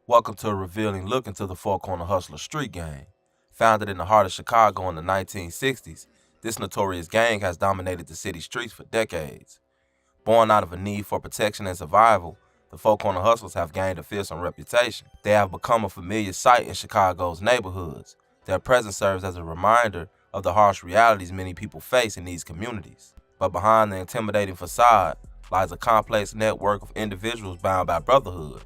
Welcome to a revealing look into the Four Corner Hustler street gang. Founded in the heart of Chicago in the 1960s, this notorious gang has dominated the city streets for decades. Born out of a need for protection and survival, the Four Corner Hustlers have gained a fearsome reputation. They have become a familiar sight in Chicago's neighborhoods. Their presence serves as a reminder of the harsh realities many people face in these communities. But behind the intimidating facade lies a complex network of individuals bound by brotherhood.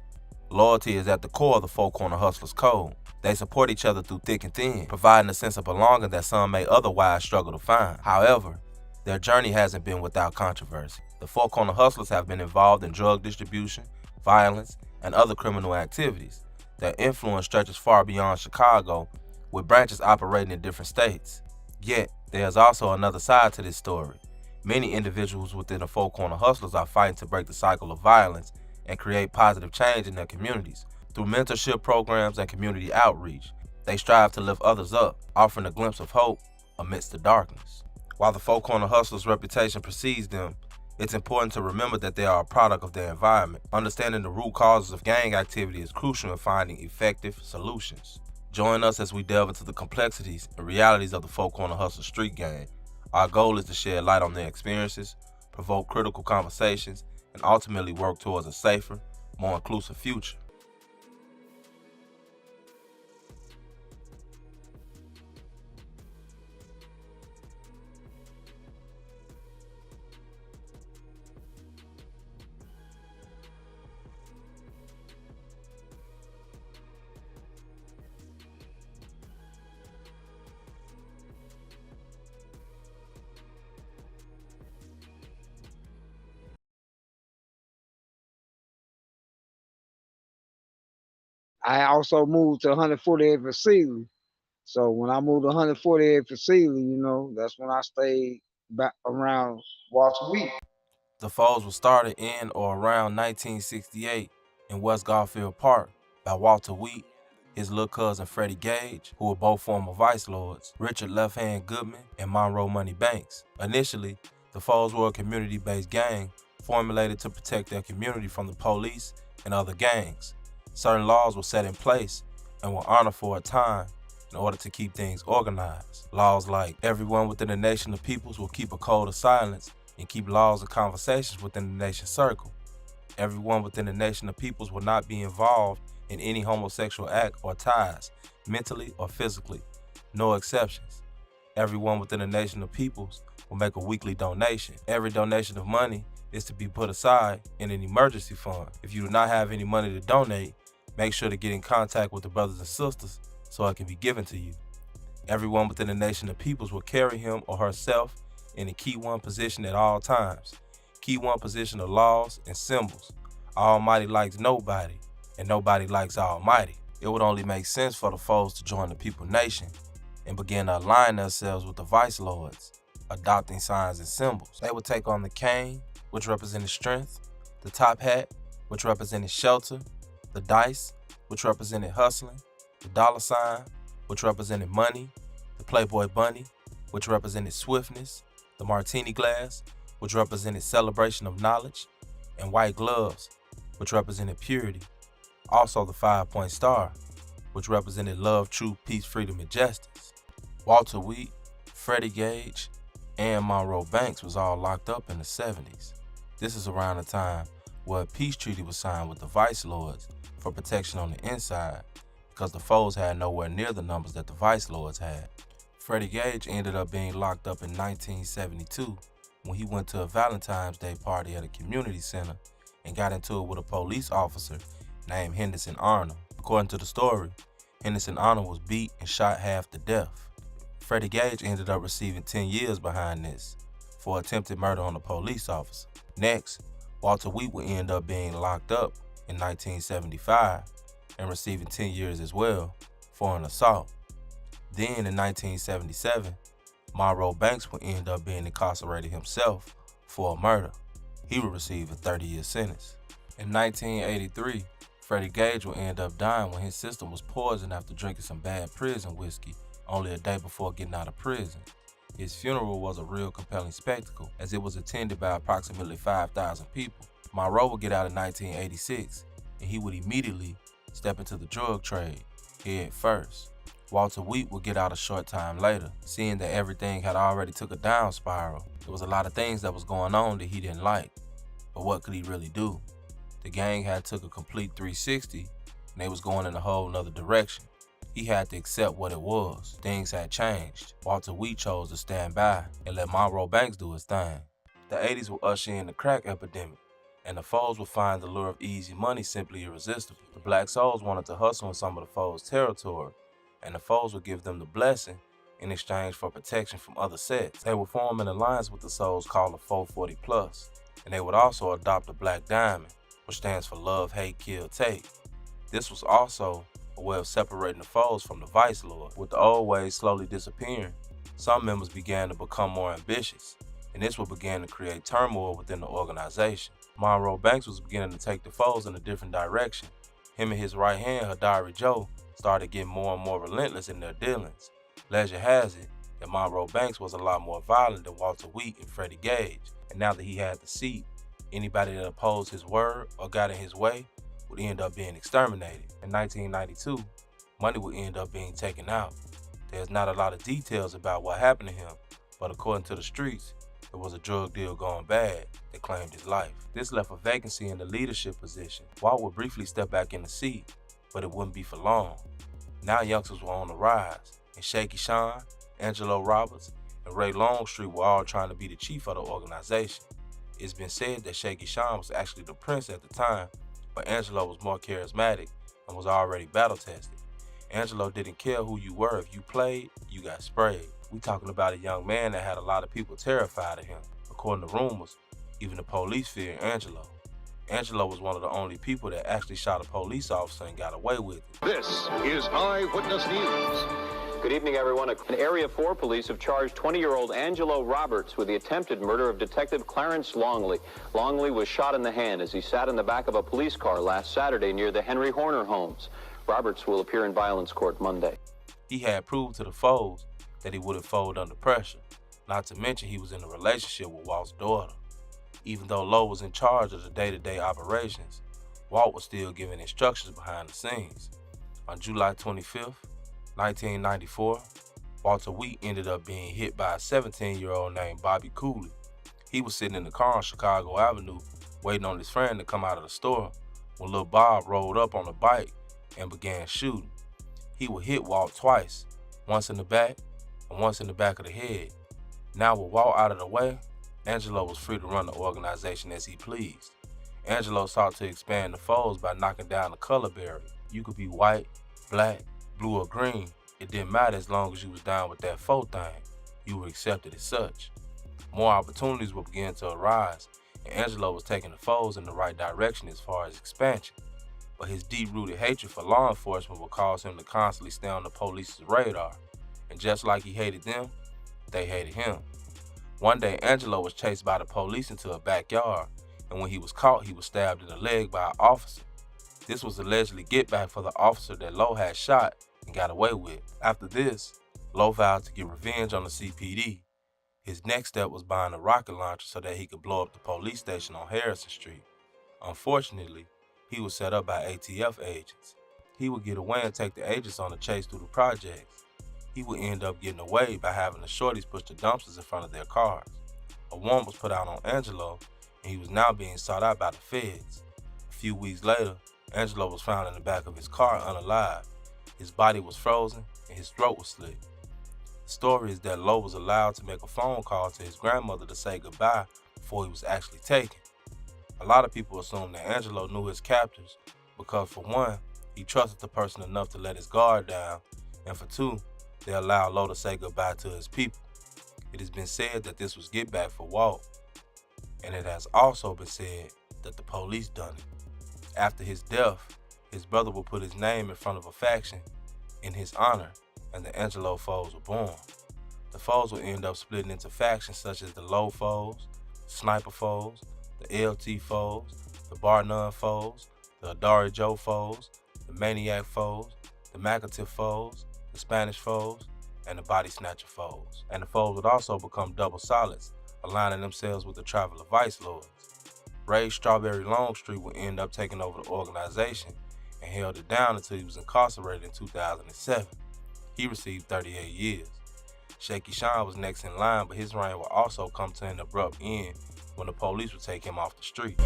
Loyalty is at the core of the Four Corner Hustlers code. They support each other through thick and thin, providing a sense of belonging that some may otherwise struggle to find. However, their journey hasn't been without controversy. The Four Corner Hustlers have been involved in drug distribution, violence, and other criminal activities. Their influence stretches far beyond Chicago, with branches operating in different states. Yet, there is also another side to this story. Many individuals within the Four Corner Hustlers are fighting to break the cycle of violence and create positive change in their communities. Through mentorship programs and community outreach, they strive to lift others up, offering a glimpse of hope amidst the darkness. While the Four Corner Hustlers' reputation precedes them, it's important to remember that they are a product of their environment. Understanding the root causes of gang activity is crucial in finding effective solutions. Join us as we delve into the complexities and realities of the Four Corner Hustler street gang. Our goal is to shed light on their experiences, provoke critical conversations, and ultimately work towards a safer, more inclusive future. I also moved to 148th and Sealy. So when I moved to 148th and Sealy, that's when I stayed back around Walter Wheat. The foes were started in or around 1968 in West Garfield Park by Walter Wheat, his little cousin Freddie Gage, who were both former vice lords, Richard Left Hand Goodman, and Monroe Money Banks. Initially, the foes were a community-based gang formulated to protect their community from the police and other gangs. Certain laws were set in place and were honored for a time in order to keep things organized. Laws like everyone within the nation of peoples will keep a code of silence and keep laws and conversations within the nation circle. Everyone within the nation of peoples will not be involved in any homosexual act or ties, mentally or physically. No exceptions. Everyone within the nation of peoples will make a weekly donation. Every donation of money is to be put aside in an emergency fund. If you do not have any money to donate, make sure to get in contact with the brothers and sisters so it can be given to you. Everyone within the nation of peoples will carry him or herself in a key one position at all times. Key one position of laws and symbols. Almighty likes nobody, and nobody likes Almighty. It would only make sense for the foes to join the People Nation and begin to align themselves with the vice lords, adopting signs and symbols. They would take on the cane, which represented strength, the top hat, which represented shelter, the dice, which represented hustling, the dollar sign, which represented money, the Playboy bunny, which represented swiftness, the martini glass, which represented celebration of knowledge, and white gloves, which represented purity. Also the 5-point star, which represented love, truth, peace, freedom, and justice. Walter Wheat, Freddie Gage, and Monroe Banks was all locked up in the 70s. This is around the time where a peace treaty was signed with the vice lords for protection on the inside, because the foes had nowhere near the numbers that the vice lords had. Freddie Gage ended up being locked up in 1972 when he went to a Valentine's Day party at a community center and got into it with a police officer named Henderson Arnold. According to the story, Henderson Arnold was beat and shot half to death. Freddie Gage ended up receiving 10 years behind this for attempted murder on a police officer. Next, Walter Wheat would end up being locked up in 1975 and receiving 10 years as well for an assault. Then in 1977, Monroe Banks would end up being incarcerated himself for a murder. He would receive a 30-year sentence. In 1983, Freddie Gage would end up dying when his system was poisoned after drinking some bad prison whiskey only a day before getting out of prison. His funeral was a real compelling spectacle, as it was attended by approximately 5,000 people. Monroe would get out in 1986, and he would immediately step into the drug trade head first. Walter Wheat would get out a short time later, seeing that everything had already took a down spiral. There was a lot of things that was going on that he didn't like, but what could he really do? The gang had took a complete 360 and they was going in a whole nother direction. He had to accept what it was. Things had changed. Walter Wheat chose to stand by and let Monroe Banks do his thing. The 80s would usher in the crack epidemic, and the foes would find the lure of easy money simply irresistible. The black souls wanted to hustle in some of the foes' territory, and the foes would give them the blessing in exchange for protection from other sets. They would form an alliance with the souls called the 440 Plus, and they would also adopt the Black Diamond, which stands for Love, Hate, Kill, Take. This was also a way of separating the foes from the vice lord. With the old ways slowly disappearing, some members began to become more ambitious, and this would begin to create turmoil within the organization. Monroe Banks was beginning to take the foes in a different direction. Him and his right hand, Hadari Joe, started getting more and more relentless in their dealings. Legend has it that Monroe Banks was a lot more violent than Walter Wheat and Freddie Gage, and now that he had the seat, anybody that opposed his word or got in his way would end up being exterminated. In 1992, money would end up being taken out. There's not a lot of details about what happened to him, but according to the streets, there was a drug deal going bad that claimed his life. This left a vacancy in the leadership position. Walt would briefly step back in the seat, but it wouldn't be for long. Now youngsters were on the rise, and Shaky Sean, Angelo Roberts, and Ray Longstreet were all trying to be the chief of the organization. It's been said that Shaky Sean was actually the prince at the time, but Angelo was more charismatic and was already battle-tested. Angelo didn't care who you were. If you played, you got sprayed. We talking about a young man that had a lot of people terrified of him. According to rumors, even the police feared Angelo. Angelo was one of the only people that actually shot a police officer and got away with it. This is Eyewitness News. Good evening, everyone. An Area 4 police have charged 20-year-old Angelo Roberts with the attempted murder of Detective Clarence Longley. Longley was shot in the hand as he sat in the back of a police car last Saturday near the Henry Horner homes. Roberts will appear in violence court Monday. He had proved to the foes that he wouldn't fold under pressure, not to mention he was in a relationship with Walt's daughter. Even though Lowe was in charge of the day-to-day operations, Walt was still giving instructions behind the scenes. On July 25th, 1994, Walter Wheat ended up being hit by a 17-year-old named Bobby Cooley. He was sitting in the car on Chicago Avenue waiting on his friend to come out of the store when Lil Bob rolled up on a bike and began shooting. He would hit Walt twice, once in the back and once in the back of the head. Now with Walt out of the way, Angelo was free to run the organization as he pleased. Angelo sought to expand the foes by knocking down the color barrier. You could be white, black, blue, or green. It didn't matter as long as you was down with that foe thing. You were accepted as such. More opportunities would begin to arise, and Angelo was taking the foes in the right direction as far as expansion. But his deep-rooted hatred for law enforcement would cause him to constantly stay on the police's radar. And just like he hated them, they hated him. One day, Angelo was chased by the police into a backyard, and when he was caught, he was stabbed in the leg by an officer. This was allegedly get back for the officer that Lowe had shot and got away with. After this, Lowe vowed to get revenge on the CPD. His next step was buying a rocket launcher so that he could blow up the police station on Harrison Street. Unfortunately, he was set up by ATF agents. He would get away and take the agents on a chase through the projects. He would end up getting away by having the shorties push the dumpsters in front of their cars. A warrant was put out on Angelo, and he was now being sought out by the feds. A few weeks later, Angelo was found in the back of his car unalive. His body was frozen and his throat was slit. The story is that Lowe was allowed to make a phone call to his grandmother to say goodbye before he was actually taken. A lot of people assume that Angelo knew his captors because, for one, he trusted the person enough to let his guard down, and for two, they allowed Lowe to say goodbye to his people. It has been said that this was get back for Walt, and it has also been said that the police done it. After his death, his brother would put his name in front of a faction in his honor, and the Angelo foes were born. The foes would end up splitting into factions such as the Lowe foes, the Sniper foes, the LT foes, the Bar None foes, the Adari Joe foes, the Maniac foes, the McAtiff foes, the Spanish foes, and the Body Snatcher foes. And the foes would also become double solids, aligning themselves with the Traveler Vice Lords. Ray Strawberry Longstreet would end up taking over the organization, and held it down until he was incarcerated in 2007. He received 38 years. Shaky Sean was next in line, but his reign would also come to an abrupt end when the police would take him off the street.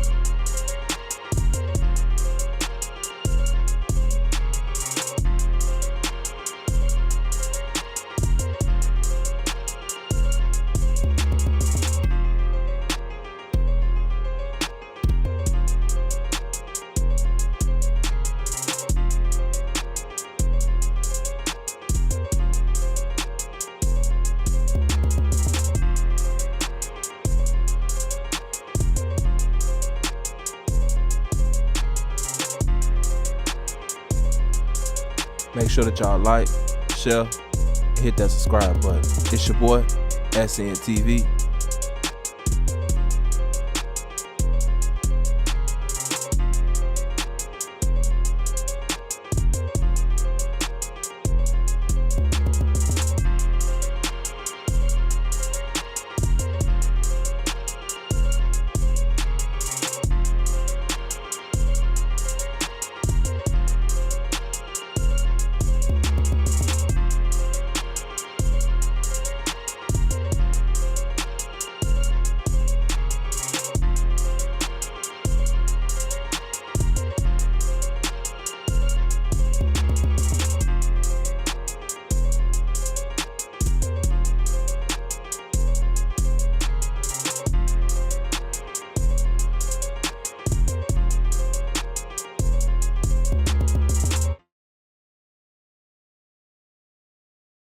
Make sure that y'all like, share, and hit that subscribe button. It's your boy, SNTV.